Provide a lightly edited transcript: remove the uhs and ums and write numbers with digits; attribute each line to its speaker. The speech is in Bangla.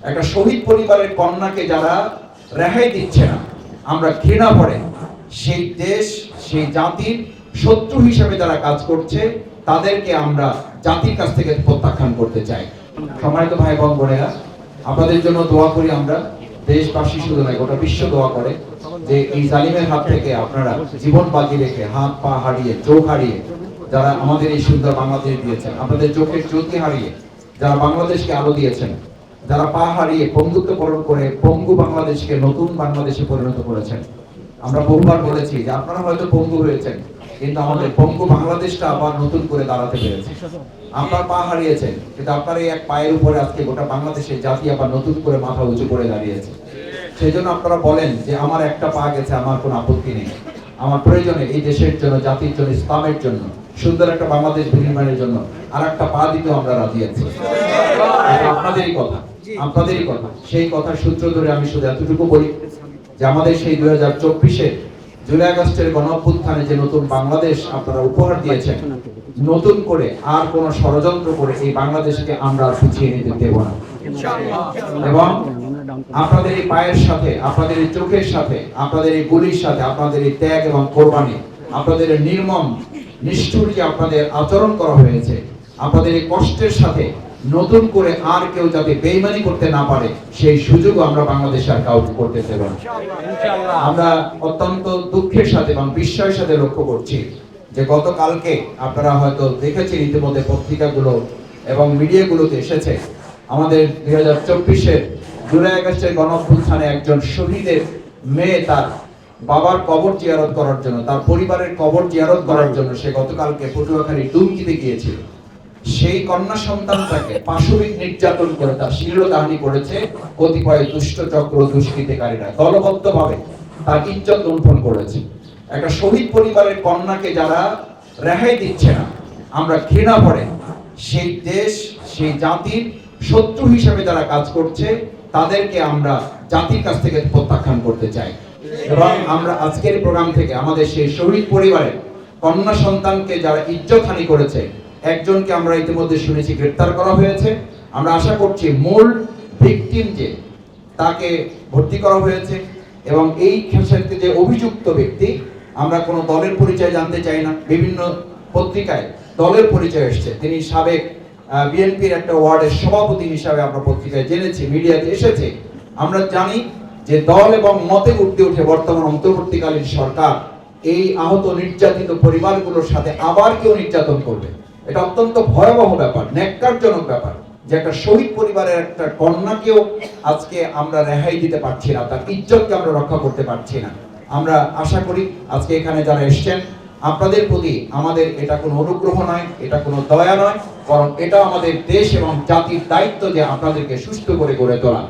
Speaker 1: একটা শহীদ পরিবারের কন্যাকে যারা রেহাই দিচ্ছে না, আমরা ঘৃণা ভরে সেই দেশ সেই জাতির শত্রু হিসেবে যারা কাজ করছে তাদেরকে আমরা জাতির কাছ থেকে প্রত্যাখ্যান করতে চাই। সম্মানিত ভাই বোন বোনেরা, আপনাদের জন্য দোয়া করি আমরা, দেশবাসী শুধু নয় গোটা বিশ্ব দোয়া করে যে এই জালিমের হাত থেকে আপনারা জীবন বাজি রেখে হাত পা হারিয়ে চোখ হারিয়ে যারা আমাদের এই সুন্দর বাংলাদেশ দিয়েছেন, আপনাদের চোখের জ্যোতি হারিয়ে যারা বাংলাদেশকে আলো দিয়েছেন, যারা পা হারিয়ে বন্ধুত্ব বরণ করে পঙ্গু বাংলাদেশকে নতুন বাংলাদেশে পরিণত করেছেন। আমরা বহুবার বলেছি যে আপনারা হয়তো পঙ্গু হয়েছেন, কিন্তু আমাদের পঙ্গু বাংলাদেশটা আবার নতুন করে দাঁড়াতে পেরেছে। আপনার পা হারিয়েছেন, কিন্তু আপনার এই এক পায়ের উপরে আজকে গোটা বাংলাদেশের জাতি আবার নতুন করে মাথা উঁচু করে দাঁড়িয়েছে। সেই জন্য আপনারা বলেন যে আমার একটা পা গেছে, আমার কোনো আপত্তি নেই, আমার প্রয়োজনে এই দেশের জন্য, জাতির জন্য, ইসলামের জন্য, সুন্দর একটা বাংলাদেশ বিনির্মাণের জন্য আর একটা পা দিতেও আমরা রাজি আছি। আপনাদেরই কথা, আপনাদেরই কথা। সেই কথার সূত্র ধরে আমি শুধু এতটুকু বলি যে আমাদের সেই 2024-এ জুলাই আগস্টের গণঅভ্যুত্থানে যে নতুন বাংলাদেশ আপনারা উপহার দিয়েছেন, নতুন করে আর কোন ষড়যন্ত্র করে এই বাংলাদেশকে আমরা পিছিয়ে নিতে দেব না। এবং আপনাদের এই পায়ের সাথে, আপনাদের এই চোখের সাথে, আপনাদের এই গুলির সাথে, আপনাদের এই ত্যাগ এবং কোরবানি, আপনাদের এই নির্মম নিষ্ঠুর যে আপনাদের আচরণ করা হয়েছে, আপনাদের এই কষ্টের সাথে নতুন করে আর কেউ যাতে বেইমানি করতে না পারে সেই সুযোগও আমরা বাংলাদেশে আর কাউকে করতে দেব না। আমরা অত্যন্ত দুঃখের সাথে এবং বিস্ময়ের সাথে লক্ষ্য করছি যে গতকালকে আপনারা হয়তো দেখেছেন ইতিমধ্যে পত্রিকাগুলো এবং মিডিয়াগুলোতে এসেছে, আমাদের 2024-এর জুলাই আগস্টের গণঅভ্যুত্থানে একজন শহীদের মেয়ে তার বাবার কবর জিয়ারত করার জন্য, তার পরিবারের কবর জিয়ারত করার জন্য সে গতকালকে পটুয়াখালী ডুমকিতে গিয়েছিল। সেই কন্যা সন্তানটাকে পাশবিক নির্যাতন করে তার শিরোধারণী করেছে কতিপয় দুষ্ট চক্র দুষ্কৃতিকারীরা, দলবদ্ধভাবে তার ইজ্জত লুণ্ঠন করেছে। একটা শহীদ পরিবারের কন্যাকে যারা রেহাই দিচ্ছে না, আমরা ঘৃণা ভরে সেই দেশ সেই জাতির শত্রু হিসেবে যারা কাজ করছে তাদেরকে আমরা জাতির কাছ থেকে প্রত্যাখ্যান করতে চাই। এবং আমরা আজকের প্রোগ্রাম থেকে আমাদের সেই শহীদ পরিবারের কন্যা সন্তানকে যারা ইজ্জতহানি করেছে, একজনকে আমরা ইতিমধ্যে শুনেছি গ্রেফতার করা হয়েছে। আমরা আশা করছি মূল ভিকটিম যে তাকে ভর্তি করা হয়েছে এবং এই ক্ষেত্রে যে অভিযুক্ত ব্যক্তি, আমরা কোনো দলের পরিচয় জানতে চাই না, বিভিন্ন পত্রিকায় দলের পরিচয় এসেছে, তিনি সাবেক বিএনপির একটা ওয়ার্ডের সভাপতি হিসাবে আমরা পত্রিকায় জেনেছি, মিডিয়াতে এসেছে। আমরা জানি যে দল এবং মতে উঠতে উঠে বর্তমান অন্তর্বর্তীকালীন সরকার এই আহত নির্যাতিত পরিবারগুলোর সাথে আবার কেউ নির্যাতন করবে। এটা অত্যন্ত ভয়াবহ ব্যাপার, ন্যাক্কারজনক ব্যাপার যে একটা শহীদ পরিবারের একটা কন্যাকেও আজকে আমরা রেহাই দিতে পারছি না, তার ইজ্জতকে আমরা রক্ষা করতে পারছি না। আমরা আশা করি আজকে এখানে যারা এসেছেন আপনাদের প্রতি আমাদের এটা কোনো অনুগ্রহ নয়, এটা কোনো দয়া নয়, বরং এটা আমাদের দেশ এবং জাতির দায়িত্ব যে আপনাদেরকে সুস্থ করে গড়ে তোলা।